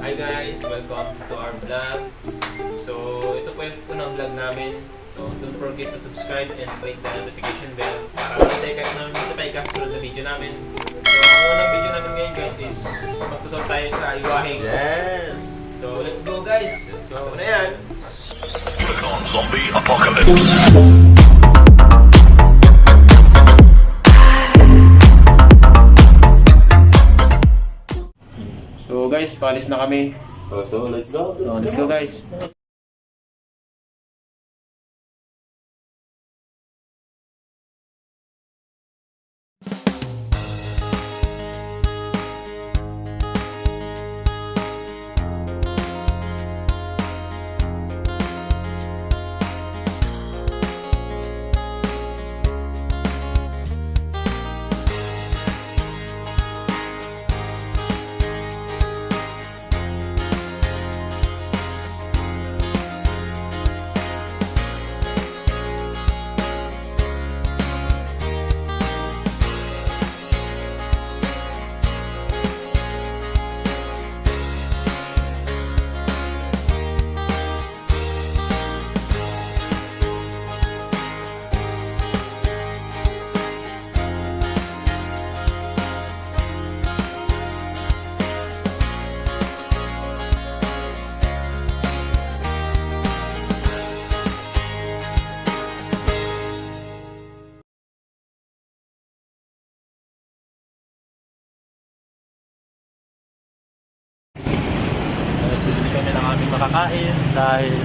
Hi guys! Welcome to our vlog. So, ito po yung unang vlog namin. So, don't forget to subscribe and click the notification bell para update kayo namin notify ka sa sunod na video namin. So, ang unang video namin ngayon guys is magtutor tayo sa iwahing. Yes! So, let's go guys! Let's go! Ako na yan! Zombie apocalypse. So guys, paalis na kami. So let's go. So, let's go guys! Tapos bibili kami ng aming makakain dahil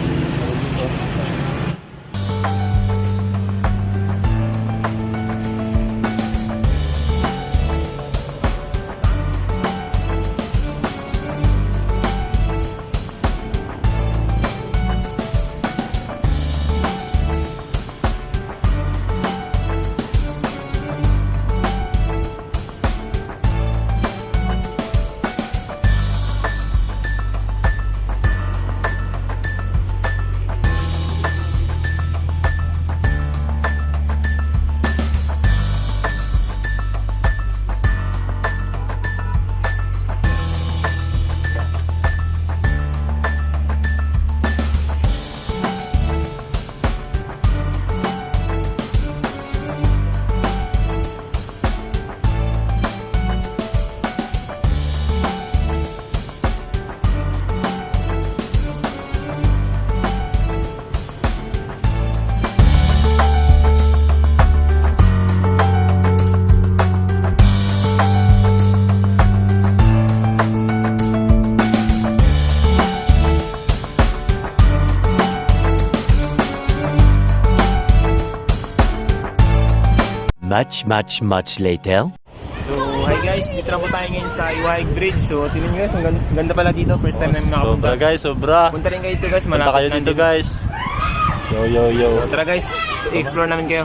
Much later. So, hi guys! Dito na po tayo ngayon sa Iwahig Bridge. So, tingnan nyo guys, ang ganda pala dito. First time namin nakapunta. sobra guys, sobra. Punta rin kayo dito guys, Punta malapit kayo lang dito guys. Yo. So, tara guys, i-explore namin kayo.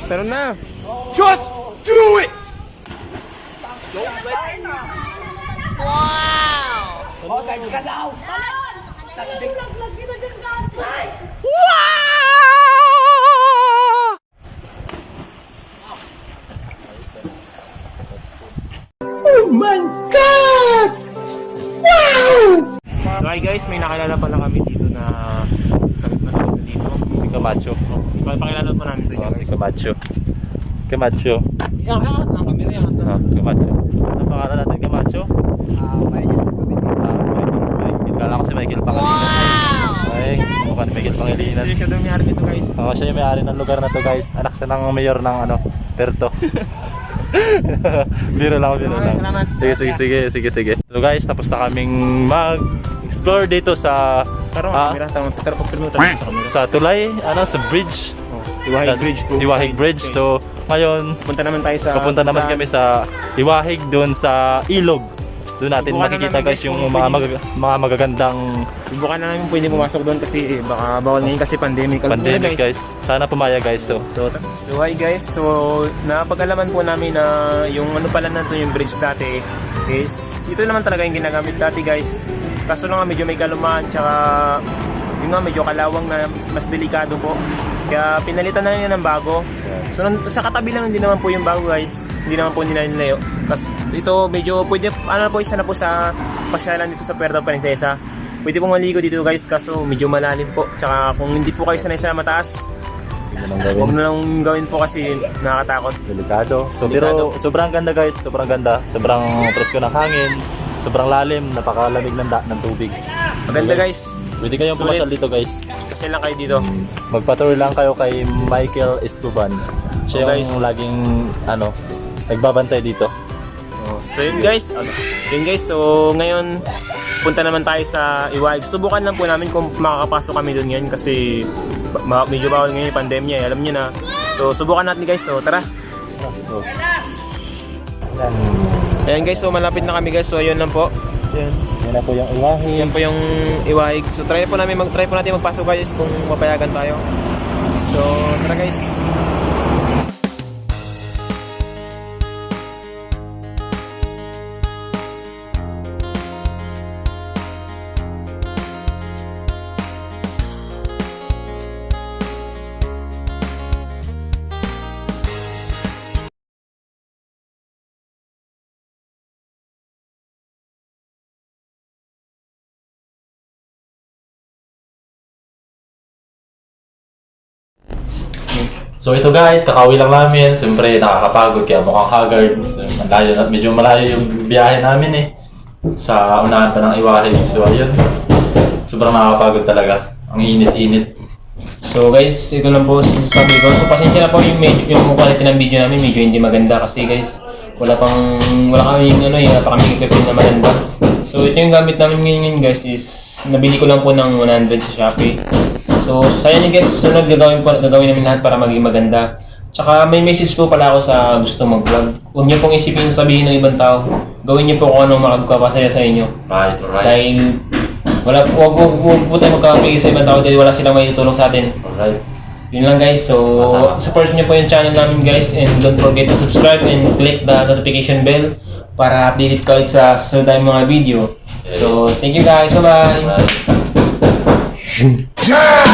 Tara na! Just do it! So hi guys, may nakilala pala kami dito na nanonood dito. Si Camacho. Pakilala pa namin sa inyo guys. Si Camacho. Camacho. Iangat ng camera, iangat na. Camacho. Ano pangalan natin, Camacho? Michael Escobedo. Michael. Kala ko si Michael Pangilinan. Ay, mukha ni Michael Pangilinan. Siya daw may-ari dito guys. Siya yung may-ari ng lugar na to guys. Anak siya ng mayor ng Perto. Biro lang. Salamat. Sige. So guys, tapos na kaming mag-explore dito sa sa tulay, sa bridge. Iwahig Bridge po. Iwahig Bridge. So ngayon, Punta naman tayo sa... pupunta naman kami sa Iwahig doon sa ilog. Doon natin Subukan na makikita namin, guys guys, yung kung mga magagandang Subukan na namin pwede pumasok doon kasi baka bawal ngayon kasi pandemic. pandemic guys. Sana pumaya guys. So Hi guys, so napag-alaman po namin na yung ano pala na to yung bridge dati is ito naman talaga yung ginagamit dati guys. Kaso lang nga medyo may kalumaan tsaka yun nga medyo kalawang na mas delikado po. Kaya pinalitan na nila ng bago. So sa katabi lang hindi naman po yung bago guys. Hindi naman po nila nilayo. Tapos ito medyo pwede isa na po sa pasyalan dito sa Puerto Princesa. Pwede pong maligo dito guys kaso medyo malalim po. Tsaka kung hindi po kayo sanay sa mataas, huwag na lang gawin po kasi nakakatakot. delikado. So pero sobrang ganda guys, sobrang ganda. Sobrang presko ng hangin, sobrang lalim, napakalamig ng tubig. Maganda guys. Pwede kayong pumasyal dito guys. Kasi lang kayo dito. Magpa-tour lang kayo kay Michael Escoban. Siya Oh, yung laging nagbabantay dito. So yun guys, so ngayon punta naman tayo sa Iwahig. Subukan lang po namin kung makakapasok kami doon ngayon kasi medyo bawal ngayon yung pandemya, alam niyo na. So subukan natin guys, so tara. So, Ayan guys, so malapit na kami guys, so ayun lang po. yan na po yung Iwahig. Yan po yung Iwahig. So try po natin magpasok guys kung mapayagan tayo. So tara guys. So ito guys, kakauwi lang namin. Siyempre nakakapagod kaya mukhang haggard. So, medyo malayo yung biyahe namin eh. Sa unahan pa ng Iwahig. So ayun, sobrang nakakapagod talaga. Ang init-init. So guys, ito lang po sabi ko. So pasensya na po yung quality ng video namin, medyo hindi maganda kasi guys, wala kami equipment na maganda. So ito yung gamit namin ngayon guys is nabili ko lang po ng 100 sa Shopee. So sayang guys, sunod gagawin namin lahat para maging maganda. Tsaka may message po pala ako sa gusto mag-vlog. Huwag niyo pong isipin sabihin ng ibang tao. Gawin niyo po kung anong makakapasaya sa inyo. Right. Dahil huwag po tayo magkakapigil sa ibang tao dahil wala silang may tutulong sa atin. Alright. Yun lang guys, so support niyo po yung channel namin guys and don't forget to subscribe and click the notification bell para updated kayo sa susunod tayong mga video. So thank you guys, bye bye! Yeah!